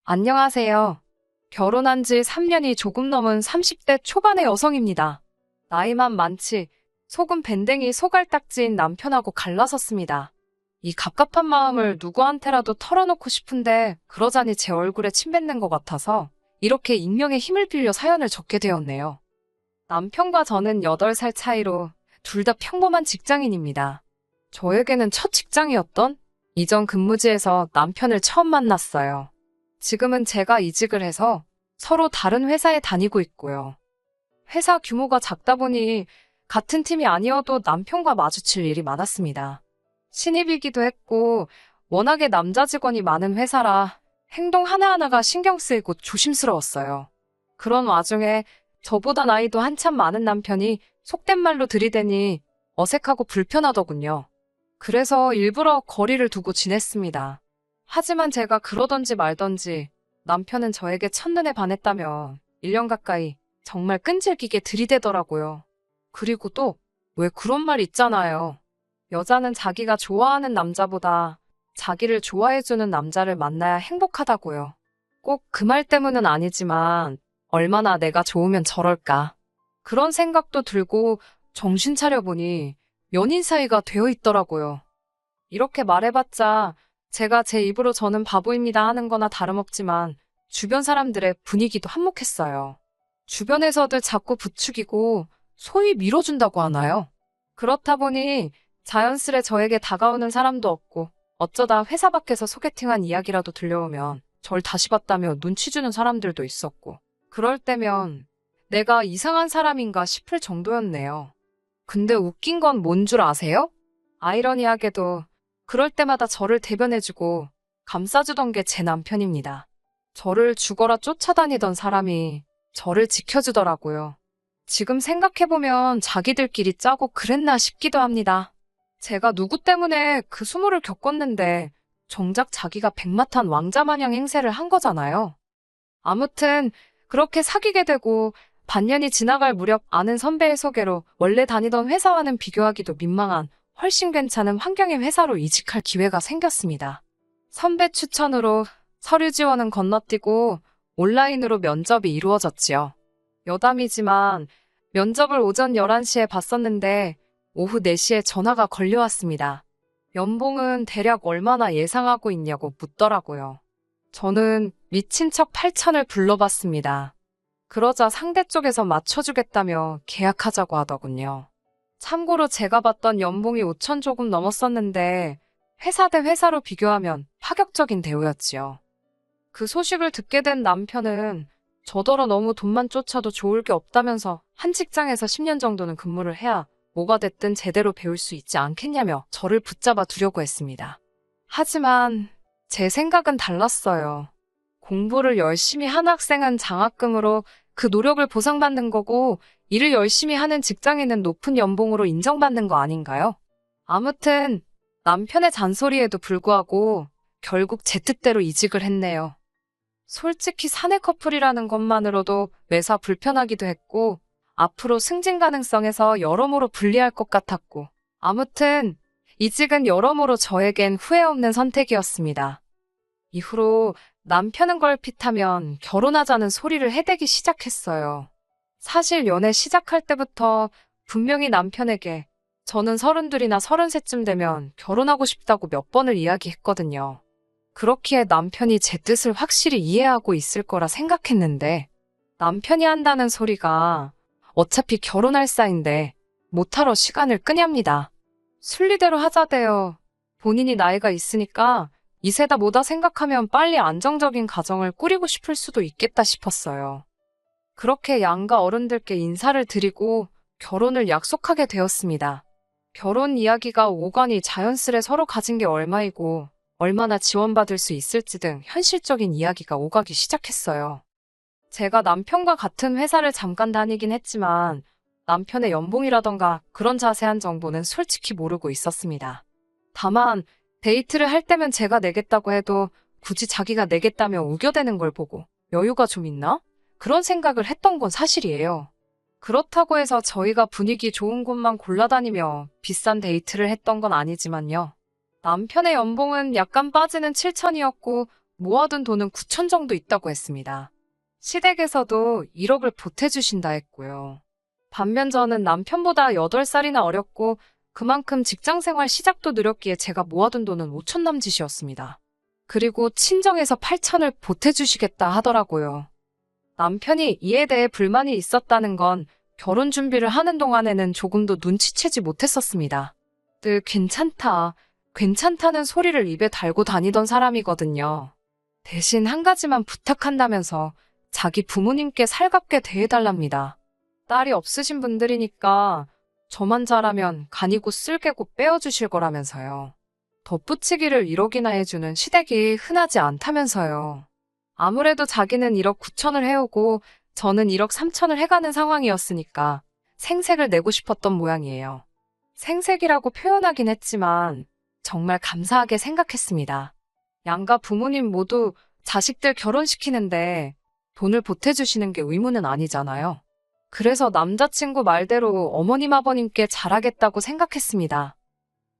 안녕하세요. 결혼한 지 3년이 조금 넘은 30대 초반의 여성입니다. 나이만 많지 속은 밴댕이 소갈딱지인 남편하고 갈라섰습니다. 이 갑갑한 마음을 누구한테라도 털어놓고 싶은데 그러자니 제 얼굴에 침 뱉는 것 같아서 이렇게 익명의 힘을 빌려 사연을 적게 되었네요. 남편과 저는 8살 차이로 둘 다 평범한 직장인입니다. 저에게는 첫 직장이었던 이전 근무지에서 남편을 처음 만났어요. 지금은 제가 이직을 해서 서로 다른 회사에 다니고 있고요. 회사 규모가 작다 보니 같은 팀이 아니어도 남편과 마주칠 일이 많았습니다. 신입이기도 했고 워낙에 남자 직원이 많은 회사라 행동 하나하나가 신경 쓰이고 조심스러웠어요. 그런 와중에 저보다 나이도 한참 많은 남편이 속된 말로 들이대니 어색하고 불편하더군요. 그래서 일부러 거리를 두고 지냈습니다. 하지만 제가 그러던지 말던지 남편은 저에게 첫눈에 반했다며 1년 가까이 정말 끈질기게 들이대더라고요. 그리고 또 왜 그런 말 있잖아요. 여자는 자기가 좋아하는 남자보다 자기를 좋아해주는 남자를 만나야 행복하다고요. 꼭 그 말 때문은 아니지만 얼마나 내가 좋으면 저럴까. 그런 생각도 들고 정신 차려보니 연인 사이가 되어 있더라고요. 이렇게 말해봤자 제가 제 입으로 저는 바보입니다 하는 거나 다름없지만 주변 사람들의 분위기도 한몫했어요. 주변에서들 자꾸 부추기고 소위 밀어준다고 하나요? 그렇다 보니 자연스레 저에게 다가오는 사람도 없고 어쩌다 회사 밖에서 소개팅한 이야기라도 들려오면 절 다시 봤다며 눈치 주는 사람들도 있었고 그럴 때면 내가 이상한 사람인가 싶을 정도였네요. 근데 웃긴 건 뭔 줄 아세요? 아이러니하게도 그럴 때마다 저를 대변해주고 감싸주던 게 제 남편입니다. 저를 죽어라 쫓아다니던 사람이 저를 지켜주더라고요. 지금 생각해보면 자기들끼리 짜고 그랬나 싶기도 합니다. 제가 누구 때문에 그 수모를 겪었는데 정작 자기가 백마탄 왕자 마냥 행세를 한 거잖아요. 아무튼 그렇게 사귀게 되고 반년이 지나갈 무렵 아는 선배의 소개로 원래 다니던 회사와는 비교하기도 민망한 훨씬 괜찮은 환경의 회사로 이직할 기회가 생겼습니다. 선배 추천으로 서류 지원은 건너뛰고 온라인으로 면접이 이루어졌지요. 여담이지만 면접을 오전 11시에 봤었는데 오후 4시에 전화가 걸려왔습니다. 연봉은 대략 얼마나 예상하고 있냐고 묻더라고요. 저는 미친 척 8천을 불러봤습니다. 그러자 상대 쪽에서 맞춰주겠다며 계약하자고 하더군요. 참고로 제가 받던 연봉이 5천 조금 넘었었는데 회사 대 회사로 비교하면 파격적인 대우였지요. 그 소식을 듣게 된 남편은 저더러 너무 돈만 쫓아도 좋을 게 없다면서 한 직장에서 10년 정도는 근무를 해야 뭐가 됐든 제대로 배울 수 있지 않겠냐며 저를 붙잡아 두려고 했습니다. 하지만 제 생각은 달랐어요. 공부를 열심히 한 학생은 장학금으로 그 노력을 보상받는 거고 일을 열심히 하는 직장인은 높은 연봉으로 인정받는 거 아닌가요? 아무튼 남편의 잔소리에도 불구하고 결국 제 뜻대로 이직을 했네요. 솔직히 사내 커플이라는 것만으로도 매사 불편하기도 했고 앞으로 승진 가능성에서 여러모로 불리할 것 같았고 아무튼 이직은 여러모로 저에겐 후회 없는 선택이었습니다. 이후로 남편은 걸핏하면 결혼하자는 소리를 해대기 시작했어요. 사실 연애 시작할 때부터 분명히 남편에게 저는 32이나 33쯤 되면 결혼하고 싶다고 몇 번을 이야기했거든요. 그렇기에 남편이 제 뜻을 확실히 이해하고 있을 거라 생각했는데 남편이 한다는 소리가 어차피 결혼할 사이인데 못하러 시간을 끄냐입니다. 순리대로 하자대요. 본인이 나이가 있으니까 이세다 뭐다 생각하면 빨리 안정적인 가정을 꾸리고 싶을 수도 있겠다 싶었어요. 그렇게 양가 어른들께 인사를 드리고 결혼을 약속하게 되었습니다. 결혼 이야기가 오가니 자연스레 서로 가진 게 얼마이고 얼마나 지원받을 수 있을지 등 현실적인 이야기가 오가기 시작했어요. 제가 남편과 같은 회사를 잠깐 다니긴 했지만 남편의 연봉이라던가 그런 자세한 정보는 솔직히 모르고 있었습니다. 다만 데이트를 할 때면 제가 내겠다고 해도 굳이 자기가 내겠다며 우겨대는 걸 보고 여유가 좀 있나? 그런 생각을 했던 건 사실이에요. 그렇다고 해서 저희가 분위기 좋은 곳만 골라다니며 비싼 데이트를 했던 건 아니지만요. 남편의 연봉은 약간 빠지는 7천이었고 모아둔 돈은 9천 정도 있다고 했습니다. 시댁에서도 1억을 보태주신다 했고요. 반면 저는 남편보다 8살이나 어렸고 그만큼 직장생활 시작도 느렸기에 제가 모아둔 돈은 5천 남짓이었습니다. 그리고 친정에서 8천을 보태주시겠다 하더라고요. 남편이 이에 대해 불만이 있었다는 건 결혼 준비를 하는 동안에는 조금도 눈치채지 못했었습니다. 늘 괜찮다, 괜찮다는 소리를 입에 달고 다니던 사람이거든요. 대신 한 가지만 부탁한다면서 자기 부모님께 살갑게 대해달랍니다. 딸이 없으신 분들이니까 저만 잘하면 간이고 쓸개고 빼어주실 거라면서요. 덧붙이기를 1억이나 해주는 시댁이 흔하지 않다면서요. 아무래도 자기는 1억 9천을 해오고 저는 1억 3천을 해가는 상황이었으니까 생색을 내고 싶었던 모양이에요. 생색이라고 표현하긴 했지만 정말 감사하게 생각했습니다. 양가 부모님 모두 자식들 결혼시키는데 돈을 보태주시는 게 의무는 아니잖아요. 그래서 남자친구 말대로 어머님 아버님께 잘하겠다고 생각했습니다.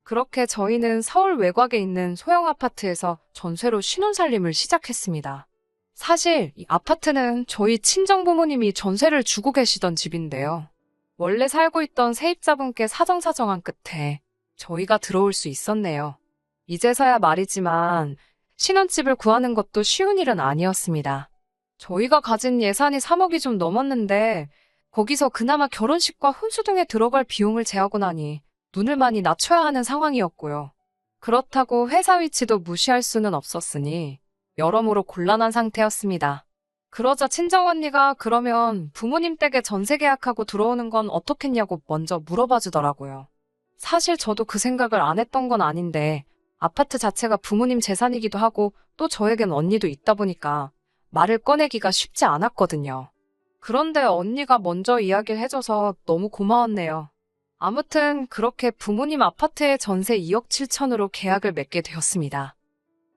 그렇게 저희는 서울 외곽에 있는 소형 아파트에서 전세로 신혼살림을 시작했습니다. 사실 이 아파트는 저희 친정부모님이 전세를 주고 계시던 집인데요. 원래 살고 있던 세입자분께 사정사정한 끝에 저희가 들어올 수 있었네요. 이제서야 말이지만 신혼집을 구하는 것도 쉬운 일은 아니었습니다. 저희가 가진 예산이 3억이 좀 넘었는데 거기서 그나마 결혼식과 혼수 등에 들어갈 비용을 제하고 나니 눈을 많이 낮춰야 하는 상황이었고요. 그렇다고 회사 위치도 무시할 수는 없었으니 여러모로 곤란한 상태였습니다. 그러자 친정언니가 그러면 부모님 댁에 전세 계약하고 들어오는 건 어떻겠냐고 먼저 물어봐 주더라고요. 사실 저도 그 생각을 안 했던 건 아닌데 아파트 자체가 부모님 재산이기도 하고 또 저에겐 언니도 있다 보니까 말을 꺼내기가 쉽지 않았거든요. 그런데 언니가 먼저 이야기를 해줘서 너무 고마웠네요. 아무튼 그렇게 부모님 아파트에 전세 2억 7천으로 계약을 맺게 되었습니다.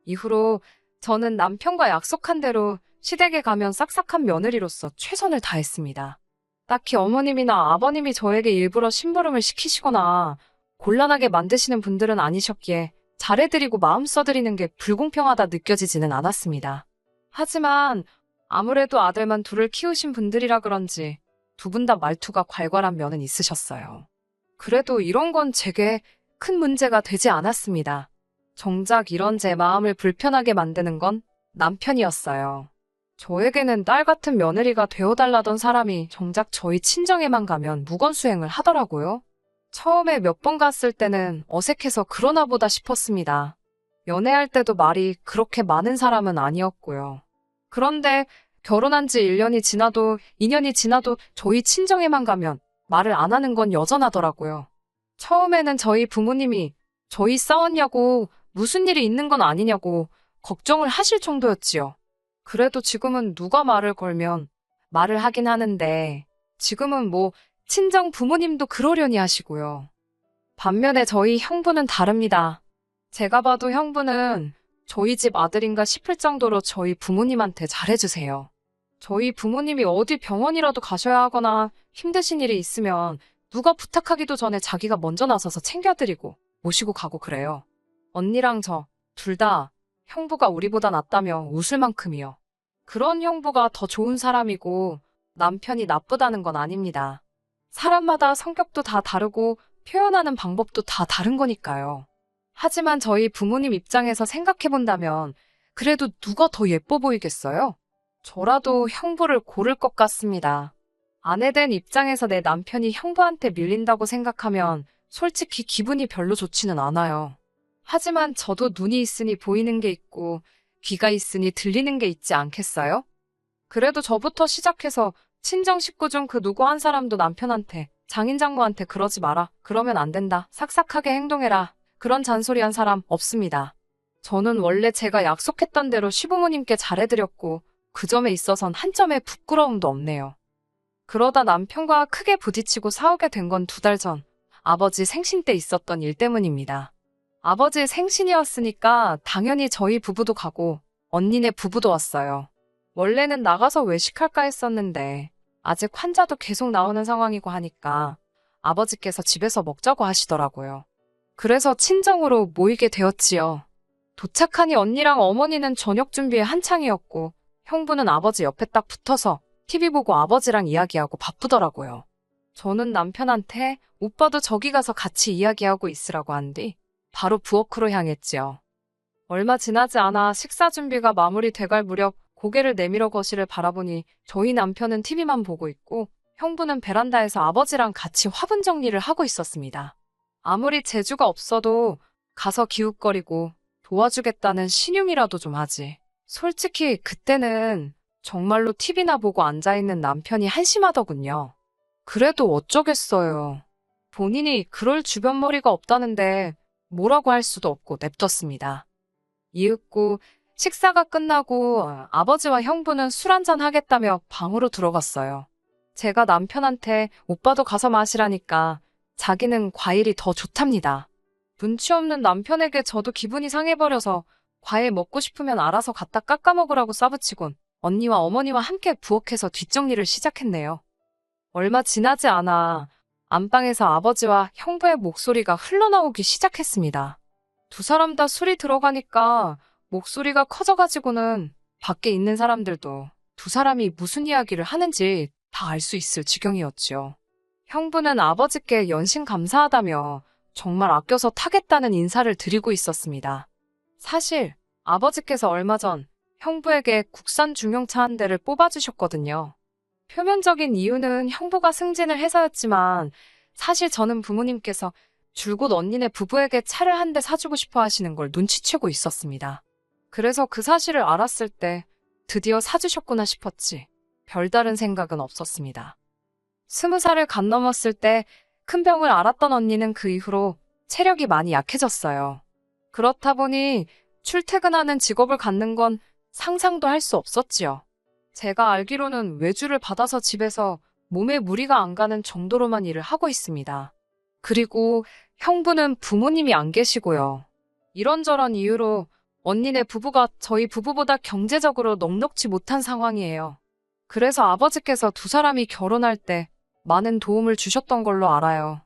이후로 저는 남편과 약속한 대로 시댁에 가면 싹싹한 며느리로서 최선을 다했습니다. 딱히 어머님이나 아버님이 저에게 일부러 심부름을 시키시거나 곤란하게 만드시는 분들은 아니셨기에 잘해드리고 마음 써드리는 게 불공평하다 느껴지지는 않았습니다. 하지만 아무래도 아들만 둘을 키우신 분들이라 그런지 두 분 다 말투가 괄괄한 면은 있으셨어요. 그래도 이런 건 제게 큰 문제가 되지 않았습니다. 정작 이런 제 마음을 불편하게 만드는 건 남편이었어요. 저에게는 딸 같은 며느리가 되어달라던 사람이 정작 저희 친정에만 가면 무건수행을 하더라고요. 처음에 몇 번 갔을 때는 어색해서 그러나 보다 싶었습니다. 연애할 때도 말이 그렇게 많은 사람은 아니었고요. 그런데 결혼한 지 1년이 지나도 2년이 지나도 저희 친정에만 가면 말을 안 하는 건 여전하더라고요. 처음에는 저희 부모님이 저희 싸웠냐고 무슨 일이 있는 건 아니냐고 걱정을 하실 정도였지요. 그래도 지금은 누가 말을 걸면 말을 하긴 하는데 지금은 뭐 친정 부모님도 그러려니 하시고요. 반면에 저희 형부는 다릅니다. 제가 봐도 형부는 저희 집 아들인가 싶을 정도로 저희 부모님한테 잘해주세요. 저희 부모님이 어디 병원이라도 가셔야 하거나 힘드신 일이 있으면 누가 부탁하기도 전에 자기가 먼저 나서서 챙겨드리고 모시고 가고 그래요. 언니랑 저 둘 다 형부가 우리보다 낫다며 웃을 만큼이요. 그런 형부가 더 좋은 사람이고 남편이 나쁘다는 건 아닙니다. 사람마다 성격도 다 다르고 표현하는 방법도 다 다른 거니까요. 하지만 저희 부모님 입장에서 생각해본다면 그래도 누가 더 예뻐 보이겠어요? 저라도 형부를 고를 것 같습니다. 아내 된 입장에서 내 남편이 형부한테 밀린다고 생각하면 솔직히 기분이 별로 좋지는 않아요. 하지만 저도 눈이 있으니 보이는 게 있고 귀가 있으니 들리는 게 있지 않겠어요? 그래도 저부터 시작해서 친정 식구 중 그 누구 한 사람도 남편한테 장인장모한테 그러지 마라, 그러면 안 된다, 삭삭하게 행동해라 그런 잔소리 한 사람 없습니다. 저는 원래 제가 약속했던 대로 시부모님께 잘해드렸고 그 점에 있어선 한 점의 부끄러움도 없네요. 그러다 남편과 크게 부딪히고 싸우게 된 건 2달 전 아버지 생신 때 있었던 일 때문입니다. 아버지 생신이었으니까 당연히 저희 부부도 가고 언니네 부부도 왔어요. 원래는 나가서 외식할까 했었는데 아직 환자도 계속 나오는 상황이고 하니까 아버지께서 집에서 먹자고 하시더라고요. 그래서 친정으로 모이게 되었지요. 도착하니 언니랑 어머니는 저녁 준비에 한창이었고 형부는 아버지 옆에 딱 붙어서 TV 보고 아버지랑 이야기하고 바쁘더라고요. 저는 남편한테 오빠도 저기 가서 같이 이야기하고 있으라고 한 뒤 바로 부엌으로 향했지요. 얼마 지나지 않아 식사 준비가 마무리돼갈 무렵 고개를 내밀어 거실을 바라보니 저희 남편은 TV만 보고 있고 형부는 베란다에서 아버지랑 같이 화분 정리를 하고 있었습니다. 아무리 재주가 없어도 가서 기웃거리고 도와주겠다는 신용이라도 좀 하지. 솔직히 그때는 정말로 TV나 보고 앉아있는 남편이 한심하더군요. 그래도 어쩌겠어요. 본인이 그럴 주변머리가 없다는데 뭐라고 할 수도 없고 냅뒀습니다. 이윽고 식사가 끝나고 아버지와 형부는 술 한잔 하겠다며 방으로 들어갔어요. 제가 남편한테 오빠도 가서 마시라니까 자기는 과일이 더 좋답니다. 눈치 없는 남편에게 저도 기분이 상해버려서 과일 먹고 싶으면 알아서 갖다 깎아 먹으라고 싸붙이곤 언니와 어머니와 함께 부엌에서 뒷정리를 시작했네요. 얼마 지나지 않아 안방에서 아버지와 형부의 목소리가 흘러나오기 시작했습니다. 두 사람 다 술이 들어가니까 목소리가 커져가지고는 밖에 있는 사람들도 두 사람이 무슨 이야기를 하는지 다 알 수 있을 지경이었지요. 형부는 아버지께 연신 감사하다며 정말 아껴서 타겠다는 인사를 드리고 있었습니다. 사실 아버지께서 얼마 전 형부에게 국산 중형차 한 대를 뽑아주셨거든요. 표면적인 이유는 형부가 승진을 해서였지만 사실 저는 부모님께서 줄곧 언니네 부부에게 차를 한 대 사주고 싶어 하시는 걸 눈치채고 있었습니다. 그래서 그 사실을 알았을 때 드디어 사주셨구나 싶었지 별다른 생각은 없었습니다. 20살을 간 넘었을 때 큰 병을 앓았던 언니는 그 이후로 체력이 많이 약해졌어요. 그렇다 보니 출퇴근하는 직업을 갖는 건 상상도 할 수 없었지요. 제가 알기로는 외주를 받아서 집에서 몸에 무리가 안 가는 정도로만 일을 하고 있습니다. 그리고 형부는 부모님이 안 계시고요. 이런저런 이유로 언니네 부부가 저희 부부보다 경제적으로 넉넉지 못한 상황이에요. 그래서 아버지께서 두 사람이 결혼할 때 많은 도움을 주셨던 걸로 알아요.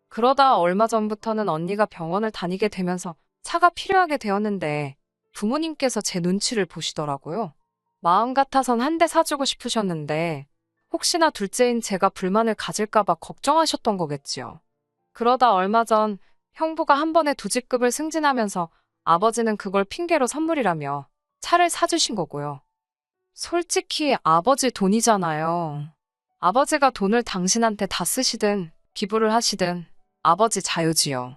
그러다 얼마 전부터는 언니가 병원을 다니게 되면서 차가 필요하게 되었는데 부모님께서 제 눈치를 보시더라고요. 마음 같아선 한 대 사주고 싶으셨는데 혹시나 둘째인 제가 불만을 가질까봐 걱정하셨던 거겠지요. 그러다 얼마 전 형부가 한 번에 두 직급을 승진하면서 아버지는 그걸 핑계로 선물이라며 차를 사주신 거고요. 솔직히 아버지 돈이잖아요. 아버지가 돈을 당신한테 다 쓰시든 기부를 하시든 아버지 자유지요.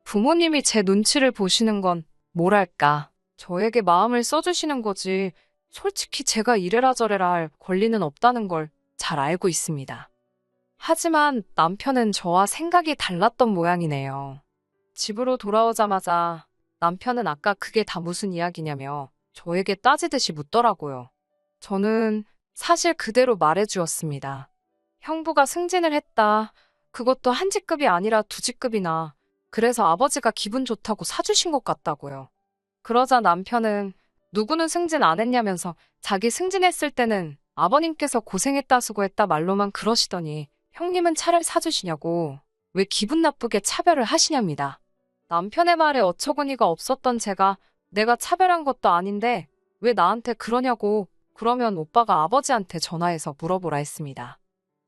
부모님이 제 눈치를 보시는 건 뭐랄까 저에게 마음을 써주시는 거지 솔직히 제가 이래라 저래라 할 권리는 없다는 걸 잘 알고 있습니다. 하지만 남편은 저와 생각이 달랐던 모양이네요. 집으로 돌아오자마자 남편은 아까 그게 다 무슨 이야기냐며 저에게 따지듯이 묻더라고요. 저는 사실 그대로 말해주었습니다. 형부가 승진을 했다. 그것도 한 직급이 아니라 두 직급이나. 그래서 아버지가 기분 좋다고 사주신 것 같다고요. 그러자 남편은 누구는 승진 안 했냐면서 자기 승진했을 때는 아버님께서 고생했다 수고했다 말로만 그러시더니 형님은 차를 사주시냐고 왜 기분 나쁘게 차별을 하시냐입니다. 남편의 말에 어처구니가 없었던 제가 내가 차별한 것도 아닌데 왜 나한테 그러냐고 그러면 오빠가 아버지한테 전화해서 물어보라 했습니다.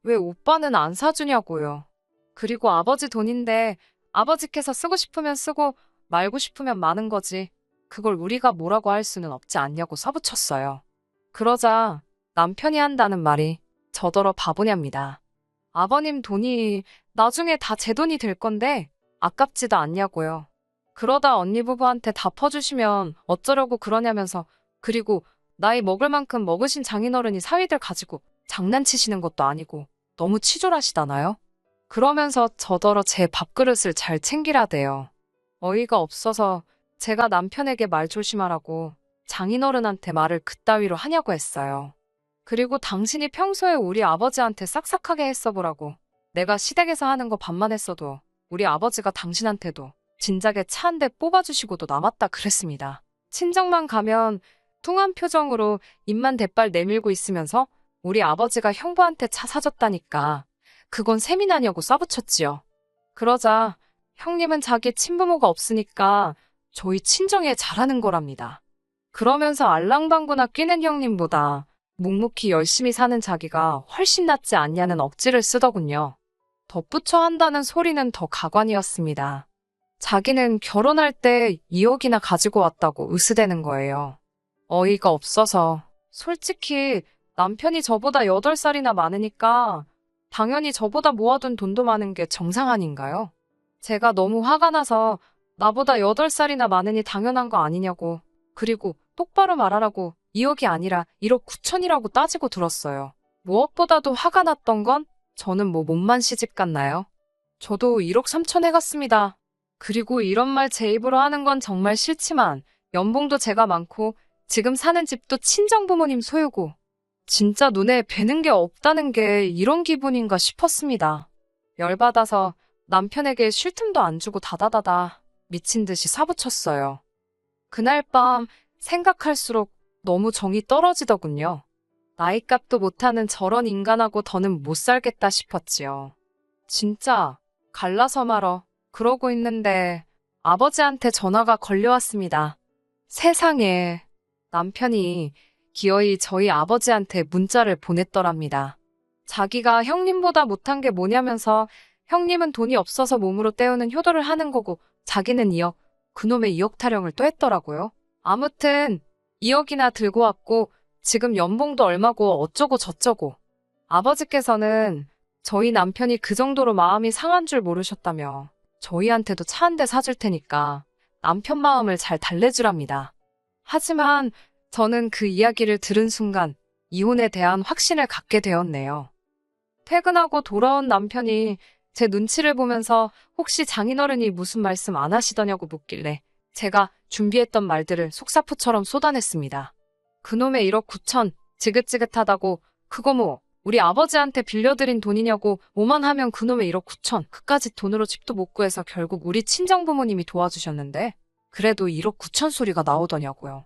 왜 오빠는 안 사주냐고요. 그리고 아버지 돈인데 아버지께서 쓰고 싶으면 쓰고 말고 싶으면 마는 거지. 그걸 우리가 뭐라고 할 수는 없지 않냐고 써붙였어요. 그러자 남편이 한다는 말이 저더러 바보냐입니다. 아버님 돈이 나중에 다 제 돈이 될 건데 아깝지도 않냐고요. 그러다 언니 부부한테 다 퍼주시면 어쩌려고 그러냐면서 그리고 나이 먹을 만큼 먹으신 장인어른이 사위들 가지고 장난치시는 것도 아니고 너무 치졸하시다나요? 그러면서 저더러 제 밥그릇을 잘 챙기라대요. 어이가 없어서 제가 남편에게 말 조심하라고 장인어른한테 말을 그따위로 하냐고 했어요. 그리고 당신이 평소에 우리 아버지한테 싹싹하게 했어보라고. 내가 시댁에서 하는 거 반만 했어도 우리 아버지가 당신한테도 진작에 차 한 대 뽑아주시고도 남았다 그랬습니다. 친정만 가면 뚱한 표정으로 입만 대빨 내밀고 있으면서 우리 아버지가 형부한테 차 사줬다니까 그건 세미나냐고 써붙였지요. 그러자 형님은 자기 친부모가 없으니까 저희 친정에 잘하는 거랍니다. 그러면서 알랑방구나 끼는 형님보다 묵묵히 열심히 사는 자기가 훨씬 낫지 않냐는 억지를 쓰더군요. 덧붙여 한다는 소리는 더 가관이었습니다. 자기는 결혼할 때 2억이나 가지고 왔다고 으스대는 거예요. 어이가 없어서 솔직히 남편이 저보다 8살이나 많으니까 당연히 저보다 모아둔 돈도 많은 게 정상 아닌가요? 제가 너무 화가 나서 나보다 8살이나 많으니 당연한 거 아니냐고, 그리고 똑바로 말하라고 2억이 아니라 1억 9천이라고 따지고 들었어요. 무엇보다도 화가 났던 건 저는 뭐 몸만 시집 갔나요? 저도 1억 3천 해갔습니다. 그리고 이런 말 제 입으로 하는 건 정말 싫지만 연봉도 제가 많고 지금 사는 집도 친정부모님 소유고 진짜 눈에 뵈는 게 없다는 게 이런 기분인가 싶었습니다. 열받아서 남편에게 쉴 틈도 안 주고 다다다다 미친 듯이 사부쳤어요. 그날 밤 생각할수록 너무 정이 떨어지더군요. 나이값도 못하는 저런 인간하고 더는 못 살겠다 싶었지요. 진짜 갈라서 말어 그러고 있는데 아버지한테 전화가 걸려왔습니다. 세상에, 남편이 기어이 저희 아버지한테 문자를 보냈더랍니다. 자기가 형님보다 못한 게 뭐냐면서 형님은 돈이 없어서 몸으로 때우는 효도를 하는 거고 자기는 2억, 그놈의 2억 타령을 또 했더라고요. 아무튼 2억이나 들고 왔고 지금 연봉도 얼마고 어쩌고 저쩌고. 아버지께서는 저희 남편이 그 정도로 마음이 상한 줄 모르셨다며 저희한테도 차 한 대 사줄 테니까 남편 마음을 잘 달래주랍니다. 하지만 저는 그 이야기를 들은 순간 이혼에 대한 확신을 갖게 되었네요. 퇴근하고 돌아온 남편이 제 눈치를 보면서 혹시 장인어른이 무슨 말씀 안 하시더냐고 묻길래 제가 준비했던 말들을 속사포처럼 쏟아냈습니다. 그놈의 1억 9천 지긋지긋하다고 그거 뭐 우리 아버지한테 빌려드린 돈이냐고 뭐만 하면 그놈의 1억 9천 그까짓 돈으로 집도 못 구해서 결국 우리 친정부모님이 도와주셨는데 그래도 1억 9천 소리가 나오더냐고요.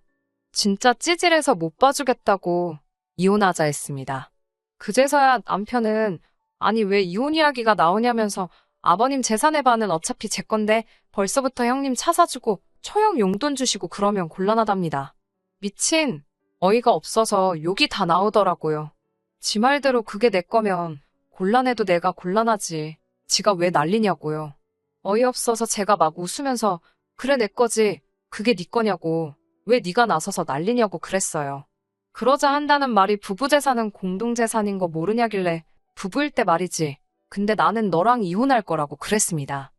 진짜 찌질해서 못 봐주겠다고 이혼하자 했습니다. 그제서야 남편은 아니 왜 이혼 이야기가 나오냐면서 아버님 재산의 반은 어차피 제 건데 벌써부터 형님 차 사주고 처형 용돈 주시고 그러면 곤란하답니다. 미친, 어이가 없어서 욕이 다 나오더라고요. 지 말대로 그게 내 거면 곤란해도 내가 곤란하지. 지가 왜 난리냐고요. 어이없어서 제가 막 웃으면서 그래 내 거지. 그게 네 거냐고. 왜 네가 나서서 난리냐고 그랬어요. 그러자 한다는 말이 부부 재산은 공동 재산인 거 모르냐길래 부부일 때 말이지. 근데 나는 너랑 이혼할 거라고 그랬습니다.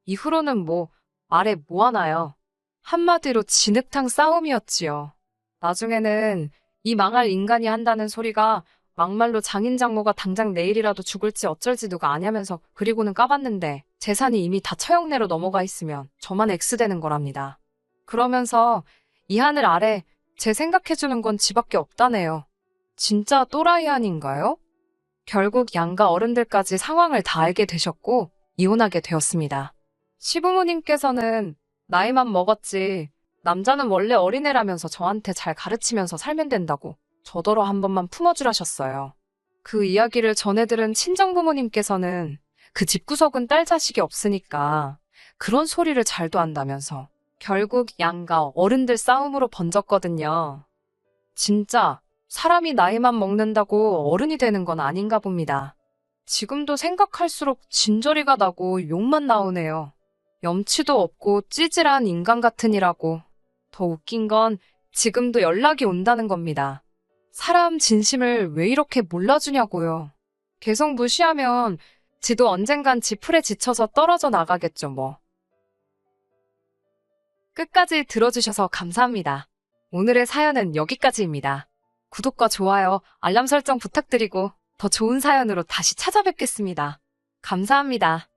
이후로는 뭐 말해 뭐 하나요. 한마디로 진흙탕 싸움이었지요. 나중에는 이 망할 인간이 한다는 소리가 막말로 장인장모가 당장 내일이라도 죽을지 어쩔지 누가 아냐면서 그리고는 까봤는데 재산이 이미 다 처형내로 넘어가 있으면 저만 X되는 거랍니다. 그러면서 이 하늘 아래 제 생각해주는 건 지밖에 없다네요. 진짜 또라이 아닌가요? 결국 양가 어른들까지 상황을 다 알게 되셨고 이혼하게 되었습니다. 시부모님께서는 나이만 먹었지 남자는 원래 어린애라면서 저한테 잘 가르치면서 살면 된다고 저더러 한 번만 품어주라셨어요. 그 이야기를 전해들은 친정부모님께서는 그 집구석은 딸 자식이 없으니까 그런 소리를 잘도 한다면서 결국 양가 어른들 싸움으로 번졌거든요. 진짜 사람이 나이만 먹는다고 어른이 되는 건 아닌가 봅니다. 지금도 생각할수록 진저리가 나고 욕만 나오네요. 염치도 없고 찌질한 인간 같으니라고. 더 웃긴 건 지금도 연락이 온다는 겁니다. 사람 진심을 왜 이렇게 몰라주냐고요. 계속 무시하면 지도 언젠간 지풀에 지쳐서 떨어져 나가겠죠 뭐. 끝까지 들어주셔서 감사합니다. 오늘의 사연은 여기까지입니다. 구독과 좋아요, 알람 설정 부탁드리고 더 좋은 사연으로 다시 찾아뵙겠습니다. 감사합니다.